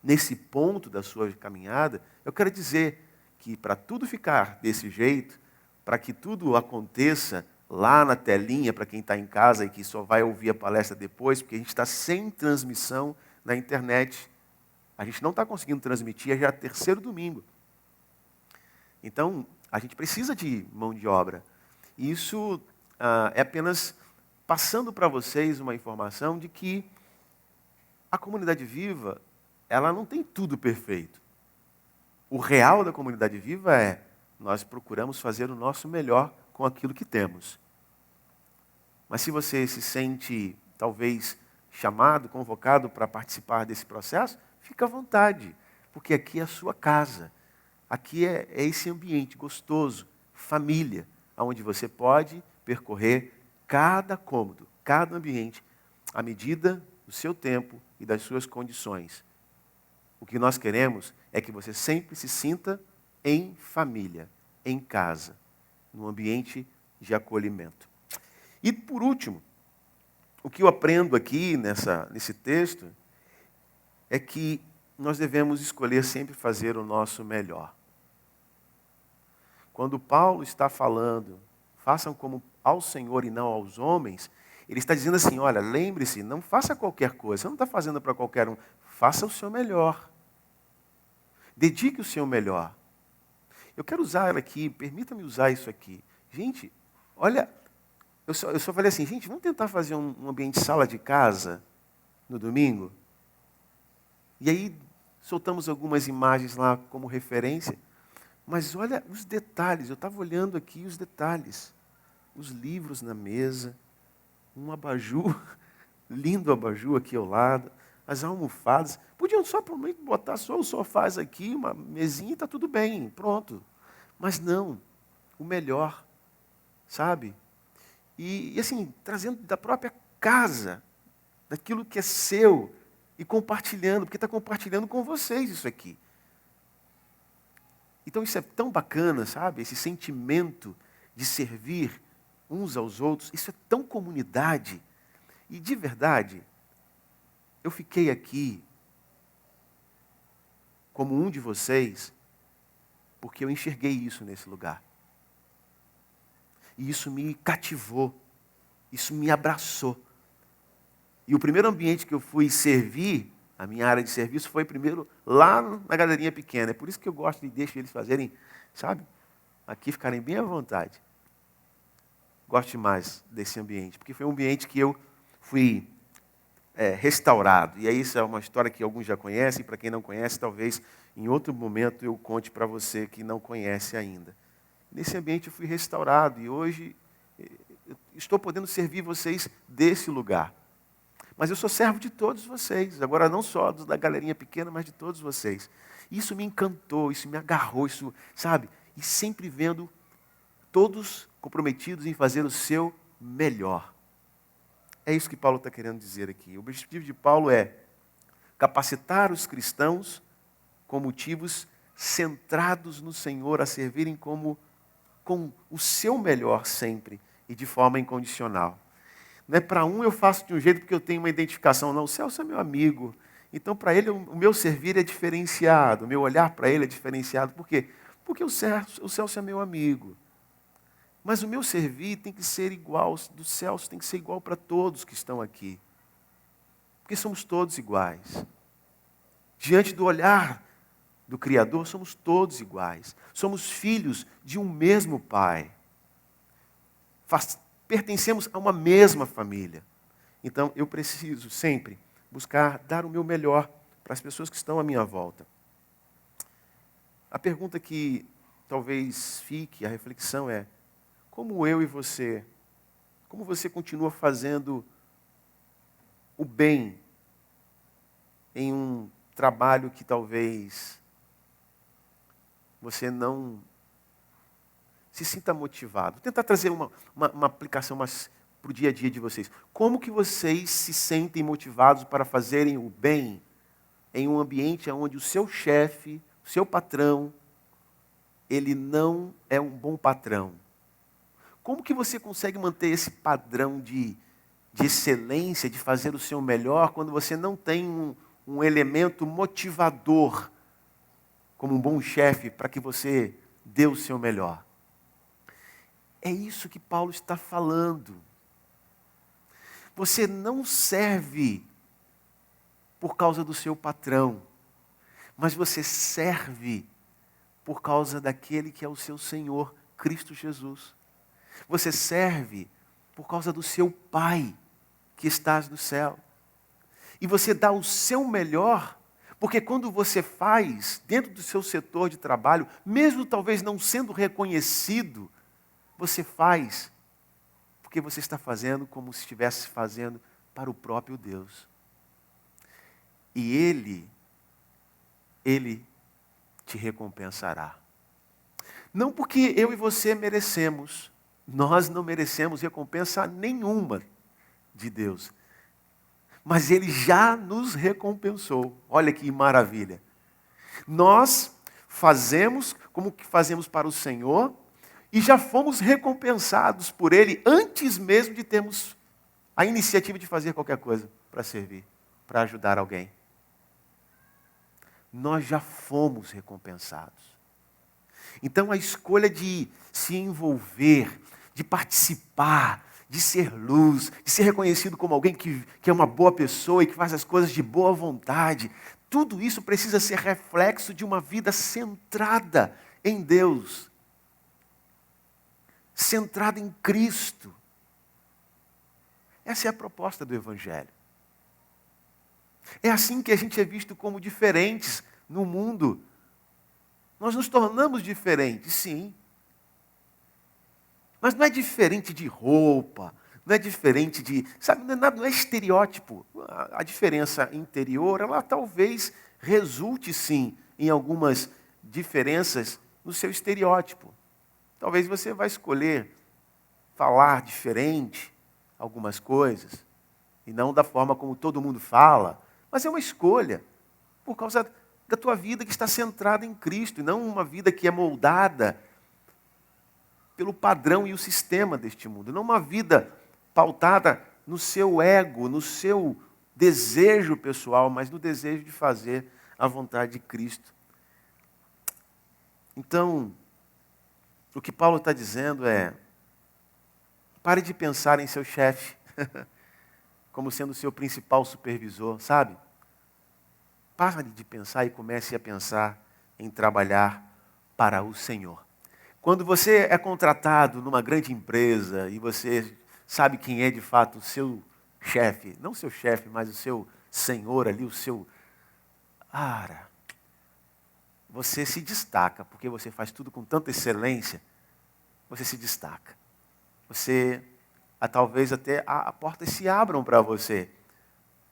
nesse ponto da sua caminhada, eu quero dizer que para tudo ficar desse jeito, para que tudo aconteça lá na telinha, para quem está em casa e que só vai ouvir a palestra depois, porque a gente está sem transmissão na internet. A gente não está conseguindo transmitir, já é o terceiro domingo. Então, a gente precisa de mão de obra. E isso é apenas passando para vocês uma informação de que a comunidade viva, ela não tem tudo perfeito. O real da comunidade viva é, nós procuramos fazer o nosso melhor com aquilo que temos. Mas se você se sente, talvez, chamado, convocado para participar desse processo, fica à vontade, porque aqui é a sua casa. Aqui é esse ambiente gostoso, família, onde você pode percorrer cada cômodo, cada ambiente, à medida do seu tempo e das suas condições. O que nós queremos é que você sempre se sinta em família, em casa, num ambiente de acolhimento. E, por último, o que eu aprendo aqui nesse texto é que nós devemos escolher sempre fazer o nosso melhor. quando Paulo está falando, façam como ao Senhor e não aos homens, ele está dizendo assim, olha, lembre-se, não faça qualquer coisa, você não está fazendo para qualquer um, faça o seu melhor. Dedique o seu melhor. Eu quero usar ela aqui, permita-me usar isso aqui. Gente, olha, eu só falei assim, gente, vamos tentar fazer um ambiente de sala de casa no domingo? E aí soltamos algumas imagens lá como referência, mas olha os detalhes, eu estava olhando aqui os detalhes. Os livros na mesa, um abajur, lindo abajur aqui ao lado, as almofadas. Podiam só provavelmente botar só os sofás aqui, uma mesinha e está tudo bem, pronto. Mas não, o melhor, sabe? E assim, trazendo da própria casa, daquilo que é seu, e compartilhando, porque está compartilhando com vocês isso aqui. Então isso é tão bacana, sabe? Esse sentimento de servir uns aos outros, isso é tão comunidade. E de verdade, eu fiquei aqui como um de vocês, porque eu enxerguei isso nesse lugar. E isso me cativou, isso me abraçou. E o primeiro ambiente que eu fui servir, a minha área de serviço, foi primeiro lá na galerinha pequena. É por isso que eu gosto de deixar eles fazerem, sabe? Aqui ficarem bem à vontade. Gosto demais desse ambiente, porque foi um ambiente que eu fui restaurado. E aí isso é uma história que alguns já conhecem, para quem não conhece, talvez em outro momento eu conte para você que não conhece ainda. Nesse ambiente eu fui restaurado e hoje eu estou podendo servir vocês desse lugar. Mas eu sou servo de todos vocês, agora não só da galerinha pequena, mas de todos vocês. Isso me encantou, isso me agarrou, isso, sabe? E sempre vendo todos comprometidos em fazer o seu melhor. É isso que Paulo está querendo dizer aqui. O objetivo de Paulo é capacitar os cristãos com motivos centrados no Senhor, a servirem com o seu melhor sempre e de forma incondicional. Não é para um eu faço de um jeito porque eu tenho uma identificação, não. O Celso é meu amigo. Então, para ele, o meu servir é diferenciado, o meu olhar para ele é diferenciado. Por quê? Porque o Celso é meu amigo. Mas o meu servir tem que ser igual, do Celso tem que ser igual para todos que estão aqui. Porque somos todos iguais. Diante do olhar do Criador, somos todos iguais. Somos filhos de um mesmo Pai. Pertencemos a uma mesma família. Então, eu preciso sempre buscar dar o meu melhor para as pessoas que estão à minha volta. A pergunta que talvez fique, a reflexão é, como eu e você, como você continua fazendo o bem em um trabalho que talvez você não se sinta motivado? Vou tentar trazer uma aplicação para o dia a dia de vocês. Como que vocês se sentem motivados para fazerem o bem em um ambiente onde o seu chefe, o seu patrão, ele não é um bom patrão? Como que você consegue manter esse padrão de excelência, de fazer o seu melhor, quando você não tem um elemento motivador, como um bom chefe, para que você dê o seu melhor? É isso que Paulo está falando. Você não serve por causa do seu patrão, mas você serve por causa daquele que é o seu Senhor, Cristo Jesus. Você serve por causa do seu Pai, que estás no céu. E você dá o seu melhor, porque quando você faz, dentro do seu setor de trabalho, mesmo talvez não sendo reconhecido, você faz porque você está fazendo como se estivesse fazendo para o próprio Deus. E Ele te recompensará. Não porque eu e você merecemos, nós não merecemos recompensa nenhuma de Deus. Mas Ele já nos recompensou. Olha que maravilha. Nós fazemos como que fazemos para o Senhor e já fomos recompensados por Ele antes mesmo de termos a iniciativa de fazer qualquer coisa para servir, para ajudar alguém. Nós já fomos recompensados. Então a escolha de se envolver, de participar, de ser luz, de ser reconhecido como alguém que é uma boa pessoa e que faz as coisas de boa vontade, tudo isso precisa ser reflexo de uma vida centrada em Deus, centrada em Cristo. Essa é a proposta do Evangelho. É assim que a gente é visto como diferentes no mundo. Nós nos tornamos diferentes, sim. Mas não é diferente de roupa, não é diferente de... Sabe, não é estereótipo. A diferença interior, ela talvez resulte, sim, em algumas diferenças no seu estereótipo. Talvez você vai escolher falar diferente algumas coisas, e não da forma como todo mundo fala, mas é uma escolha, por causa da tua vida que está centrada em Cristo, e não uma vida que é moldada pelo padrão e o sistema deste mundo. Não uma vida pautada no seu ego, no seu desejo pessoal, mas no desejo de fazer a vontade de Cristo. Então, o que Paulo está dizendo é: pare de pensar em seu chefe como sendo o seu principal supervisor, sabe? Pare de pensar e comece a pensar em trabalhar para o Senhor. Quando você é contratado numa grande empresa e você sabe quem é de fato o seu chefe, não o seu chefe, mas o seu senhor ali, o seu... você se destaca, porque você faz tudo com tanta excelência, você se destaca. Você, talvez até portas se abram para você,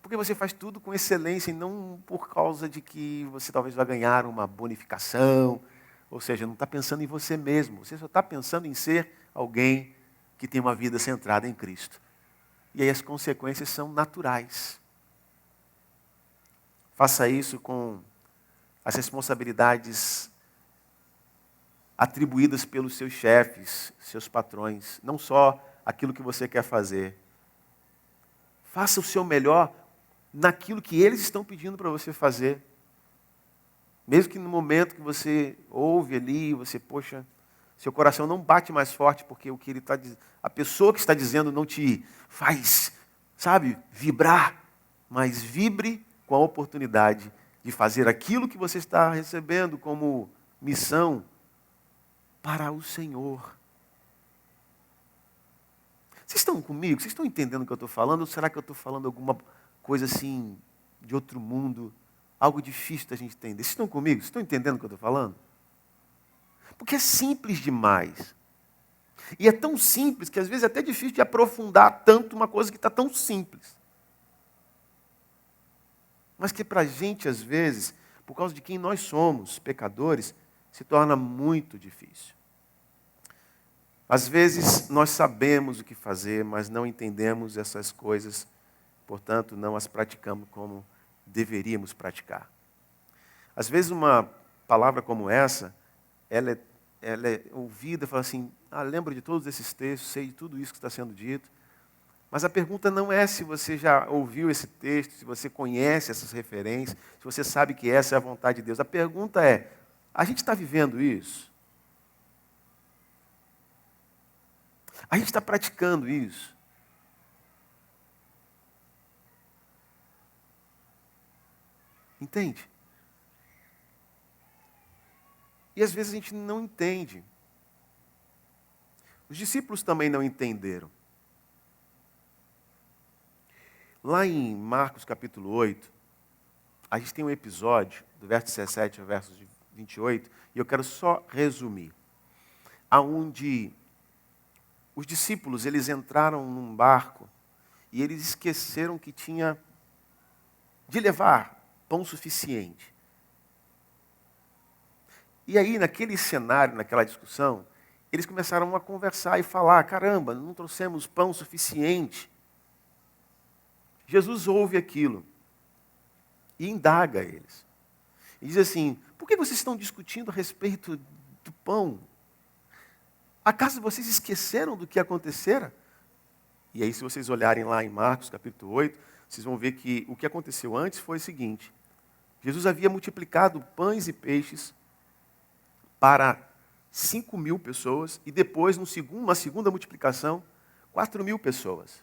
porque você faz tudo com excelência e não por causa de que você talvez vai ganhar uma bonificação. Ou seja, não está pensando em você mesmo, você só está pensando em ser alguém que tem uma vida centrada em Cristo. E aí as consequências são naturais. Faça isso com as responsabilidades atribuídas pelos seus chefes, seus patrões, não só aquilo que você quer fazer. Faça o seu melhor naquilo que eles estão pedindo para você fazer. Mesmo que no momento que você ouve ali, você, poxa, seu coração não bate mais forte, porque o que ele está dizendo, a pessoa que está dizendo não te faz, sabe, vibrar, mas vibre com a oportunidade de fazer aquilo que você está recebendo como missão para o Senhor. Vocês estão comigo? Vocês estão entendendo o que eu estou falando? Ou será que eu estou falando alguma coisa assim de outro mundo? Algo difícil da gente entender. Vocês estão comigo? Vocês estão entendendo o que eu estou falando? Porque é simples demais. E é tão simples que às vezes é até difícil de aprofundar tanto uma coisa que está tão simples. Mas que para a gente, às vezes, por causa de quem nós somos, pecadores, se torna muito difícil. Às vezes nós sabemos o que fazer, mas não entendemos essas coisas, portanto não as praticamos como deveríamos praticar. Às vezes uma palavra como essa, ela é ouvida e fala assim, lembro de todos esses textos, sei de tudo isso que está sendo dito, mas a pergunta não é se você já ouviu esse texto, se você conhece essas referências, se você sabe que essa é a vontade de Deus. A pergunta é, a gente está vivendo isso? A gente está praticando isso? Entende? E às vezes a gente não entende. Os discípulos também não entenderam. Lá em Marcos capítulo 8, a gente tem um episódio, do verso 17 ao verso 28, e eu quero só resumir. Aonde os discípulos, eles entraram num barco e eles esqueceram que tinha de levar pão suficiente. E aí, naquele cenário, naquela discussão, eles começaram a conversar e falar, caramba, não trouxemos pão suficiente. Jesus ouve aquilo e indaga eles. E diz assim, por que vocês estão discutindo a respeito do pão? Acaso vocês esqueceram do que acontecera? E aí, se vocês olharem lá em Marcos capítulo 8, vocês vão ver que o que aconteceu antes foi o seguinte. Jesus havia multiplicado pães e peixes para 5.000 pessoas, e depois, uma segunda multiplicação, 4.000 pessoas.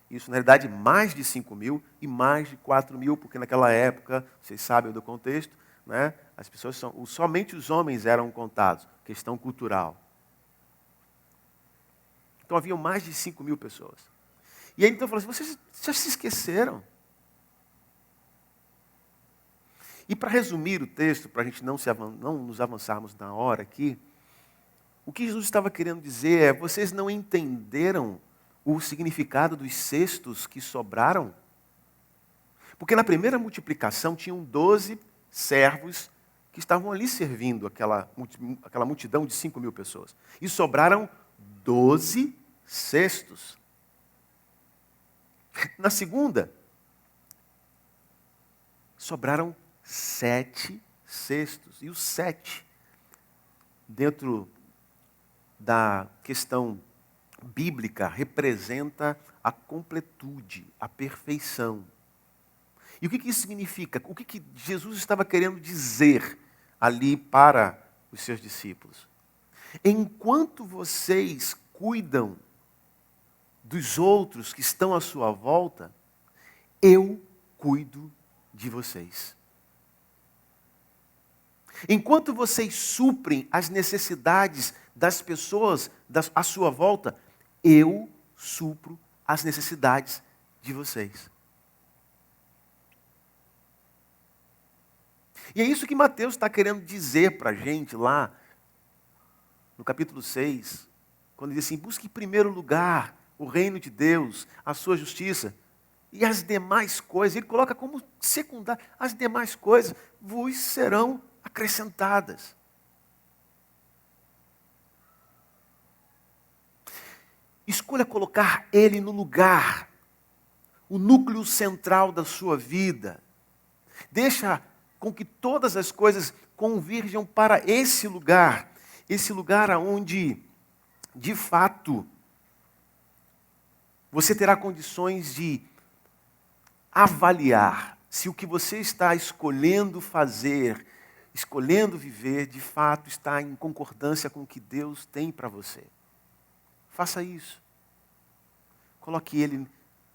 Isso, na realidade, mais de 5.000 e mais de 4.000, porque naquela época, vocês sabem do contexto, né? As pessoas somente os homens eram contados, questão cultural. Então haviam mais de 5.000 pessoas. E aí então falou assim, vocês já se esqueceram? E para resumir o texto, para a gente não nos avançarmos na hora aqui, o que Jesus estava querendo dizer é, vocês não entenderam o significado dos cestos que sobraram? Porque na primeira multiplicação tinham 12 servos que estavam ali servindo aquela multidão de 5.000 pessoas. E sobraram 12 cestos. Na segunda, sobraram 7 cestos. E os 7, dentro da questão bíblica, representa a completude, a perfeição. E o que isso significa? O que Jesus estava querendo dizer ali para os seus discípulos? Enquanto vocês cuidam dos outros que estão à sua volta, eu cuido de vocês. Enquanto vocês suprem as necessidades das pessoas à sua volta, eu supro as necessidades de vocês. E é isso que Mateus está querendo dizer para a gente lá no capítulo 6, quando ele diz assim, busque em primeiro lugar o reino de Deus, a sua justiça, e as demais coisas, ele coloca como secundário, as demais coisas vos serão acrescentadas. Escolha colocar ele no lugar, o núcleo central da sua vida. Deixa com que todas as coisas convirjam para esse lugar onde, de fato, você terá condições de avaliar se o que você está escolhendo fazer, escolhendo viver, de fato está em concordância com o que Deus tem para você. Faça isso. Coloque ele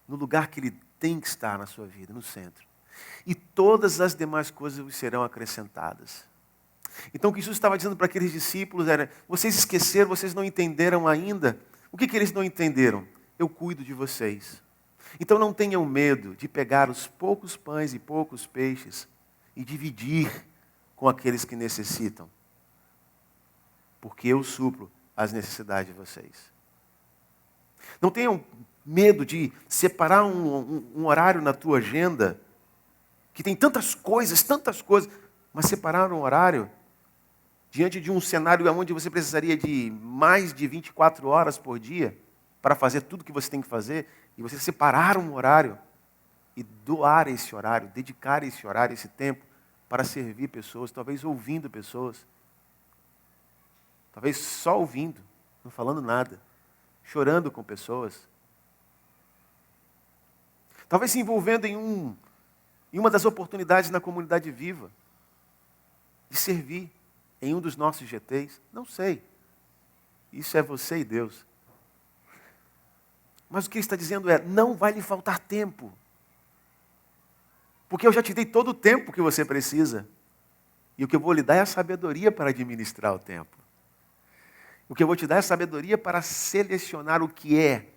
no lugar que ele tem que estar na sua vida, no centro. E todas as demais coisas vos serão acrescentadas. Então o que Jesus estava dizendo para aqueles discípulos era, vocês esqueceram, vocês não entenderam ainda. O que eles não entenderam? Eu cuido de vocês. Então não tenham medo de pegar os poucos pães e poucos peixes e dividir com aqueles que necessitam. Porque eu supro as necessidades de vocês. Não tenham medo de separar um horário na tua agenda, que tem tantas coisas, mas separar um horário diante de um cenário onde você precisaria de mais de 24 horas por dia para fazer tudo o que você tem que fazer, e você separar um horário e doar esse horário, dedicar esse horário, esse tempo, para servir pessoas, talvez ouvindo pessoas, talvez só ouvindo, não falando nada, chorando com pessoas, talvez se envolvendo em uma das oportunidades na comunidade viva, de servir em um dos nossos GTs, não sei, isso é você e Deus. Mas o que ele está dizendo é, não vai lhe faltar tempo. Porque eu já te dei todo o tempo que você precisa. E o que eu vou lhe dar é a sabedoria para administrar o tempo. O que eu vou te dar é a sabedoria para selecionar o que é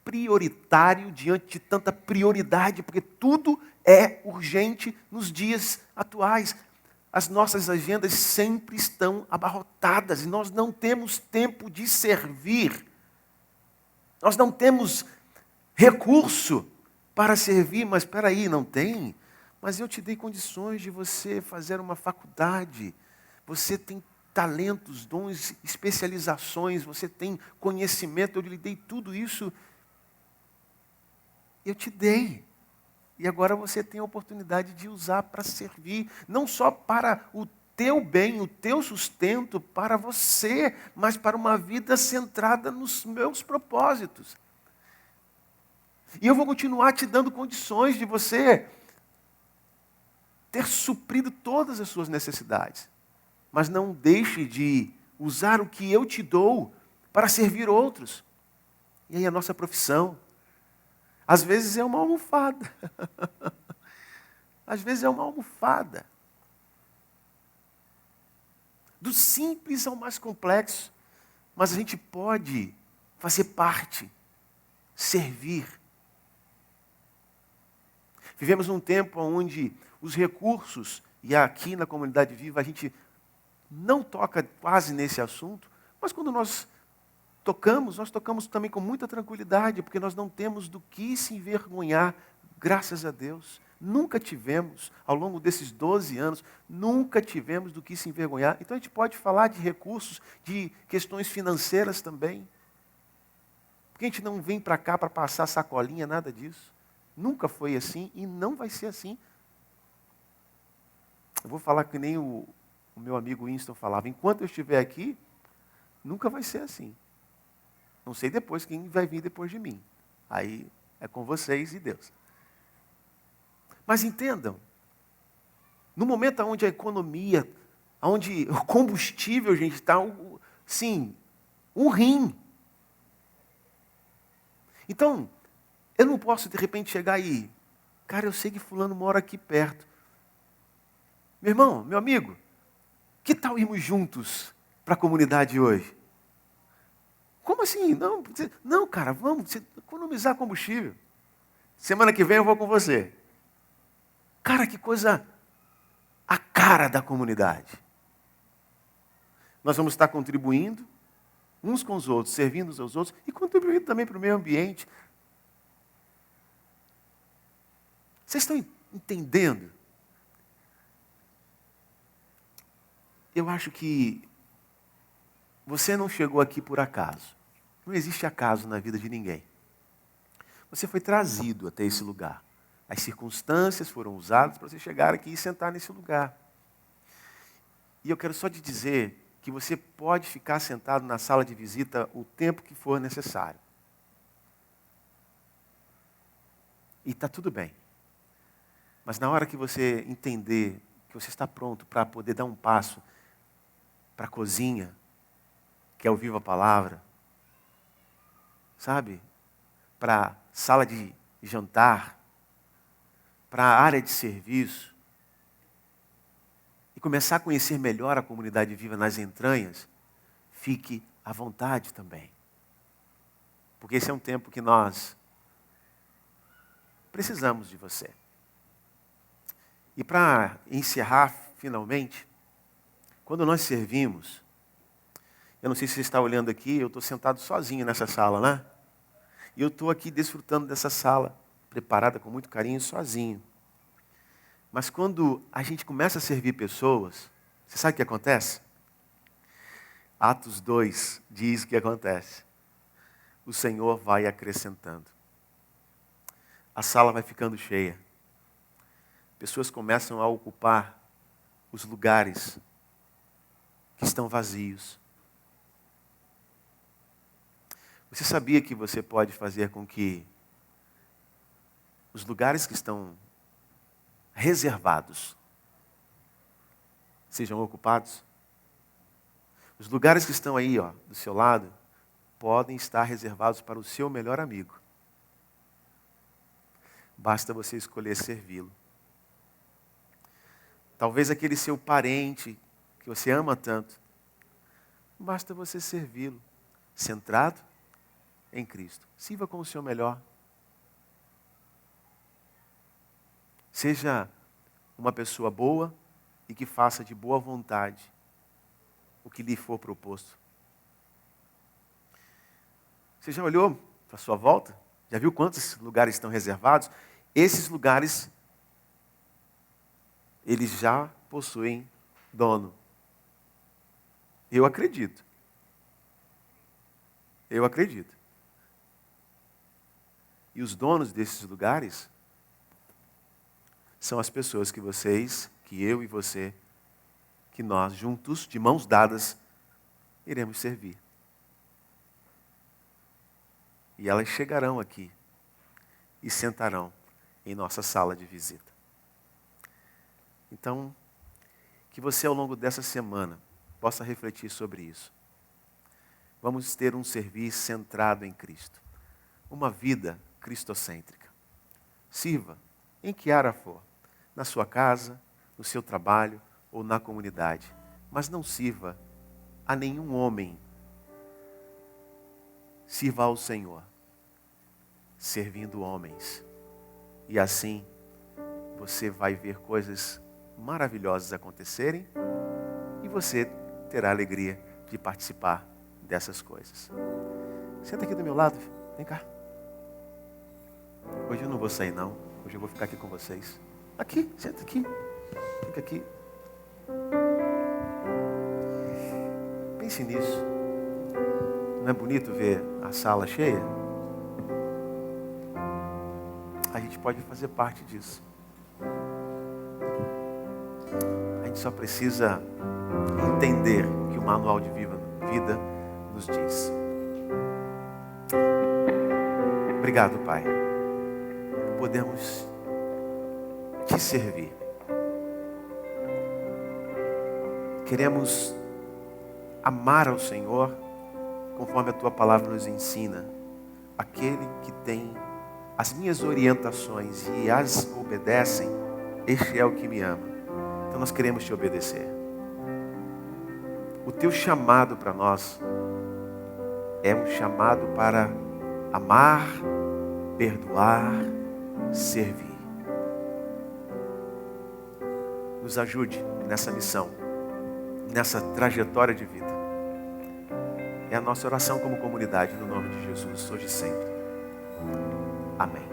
prioritário diante de tanta prioridade, porque tudo é urgente nos dias atuais. As nossas agendas sempre estão abarrotadas e nós não temos tempo de servir. Nós não temos recurso para servir, mas espera aí, não tem? Mas eu te dei condições de você fazer uma faculdade. Você tem talentos, dons, especializações, você tem conhecimento, eu lhe dei tudo isso. Eu te dei. E agora você tem a oportunidade de usar para servir, não só para o teu bem, o teu sustento, para você, mas para uma vida centrada nos meus propósitos. E eu vou continuar te dando condições de você ter suprido todas as suas necessidades. Mas não deixe de usar o que eu te dou para servir outros. E aí a nossa profissão, às vezes é uma almofada. Às vezes é uma almofada. Do simples ao mais complexo. Mas a gente pode fazer parte, servir. Vivemos num tempo onde os recursos, e aqui na Comunidade Viva a gente não toca quase nesse assunto, mas quando nós tocamos também com muita tranquilidade, porque nós não temos do que se envergonhar, graças a Deus. Nunca tivemos, ao longo desses 12 anos, nunca tivemos do que se envergonhar. Então a gente pode falar de recursos, de questões financeiras também. Porque a gente não vem para cá para passar sacolinha, nada disso. Nunca foi assim e não vai ser assim. Eu vou falar que nem o meu amigo Winston falava, enquanto eu estiver aqui, nunca vai ser assim. Não sei depois quem vai vir depois de mim. Aí é com vocês e Deus. Mas entendam, no momento onde a economia, onde o combustível, gente, está, sim, um rim. Então, eu não posso de repente chegar aí, cara, eu sei que fulano mora aqui perto. Meu irmão, meu amigo, que tal irmos juntos para a comunidade hoje? Como assim? Não, cara, vamos economizar combustível. Semana que vem eu vou com você. Cara, que coisa a cara da comunidade. Nós vamos estar contribuindo uns com os outros, servindo uns aos outros e contribuindo também para o meio ambiente. Vocês estão entendendo? Eu acho que você não chegou aqui por acaso. Não existe acaso na vida de ninguém. Você foi trazido até esse lugar. As circunstâncias foram usadas para você chegar aqui e sentar nesse lugar. E eu quero só te dizer que você pode ficar sentado na sala de visita o tempo que for necessário. E está tudo bem. Mas na hora que você entender que você está pronto para poder dar um passo para a cozinha, que é o Viva a Palavra, sabe? Para a sala de jantar, para a área de serviço, e começar a conhecer melhor a comunidade viva nas entranhas, fique à vontade também. Porque esse é um tempo que nós precisamos de você. E para encerrar finalmente, quando nós servimos, eu não sei se você está olhando aqui, eu estou sentado sozinho nessa sala, né? E eu estou aqui desfrutando dessa sala, preparada com muito carinho, sozinho. Mas quando a gente começa a servir pessoas, você sabe o que acontece? Atos 2 diz o que acontece. O Senhor vai acrescentando. A sala vai ficando cheia. Pessoas começam a ocupar os lugares que estão vazios. Você sabia que você pode fazer com que os lugares que estão reservados sejam ocupados? Os lugares que estão aí, ó, do seu lado, podem estar reservados para o seu melhor amigo. Basta você escolher servi-lo. Talvez aquele seu parente que você ama tanto, basta você servi-lo, centrado em Cristo. Sirva com o seu melhor. Seja uma pessoa boa e que faça de boa vontade o que lhe for proposto. Você já olhou para a sua volta? Já viu quantos lugares estão reservados? Esses lugares, eles já possuem dono. Eu acredito. Eu acredito. E os donos desses lugares são as pessoas que vocês, que eu e você, que nós juntos, de mãos dadas, iremos servir. E elas chegarão aqui e sentarão em nossa sala de visita. Então, que você ao longo dessa semana possa refletir sobre isso. Vamos ter um serviço centrado em Cristo. Uma vida cristocêntrica. Sirva em que área for. Na sua casa, no seu trabalho ou na comunidade. Mas não sirva a nenhum homem. Sirva ao Senhor, servindo homens. E assim, você vai ver coisas maravilhosas acontecerem e você terá a alegria de participar dessas coisas. Senta aqui do meu lado, vem cá. Hoje eu não vou sair não, hoje eu vou ficar aqui com vocês. Aqui, senta aqui, fica aqui. Pense nisso. Não é bonito ver a sala cheia? A gente pode fazer parte disso. A gente só precisa entender o que o Manual de Vida nos diz. Obrigado, Pai. Podemos te servir. Queremos amar ao Senhor conforme a Tua palavra nos ensina. Aquele que tem as minhas orientações e as obedecem, este é o que me ama. Então nós queremos te obedecer. O Teu chamado para nós é um chamado para amar, perdoar, servir. Nos ajude nessa missão, nessa trajetória de vida. É a nossa oração como comunidade, no nome de Jesus, hoje e sempre. Amém.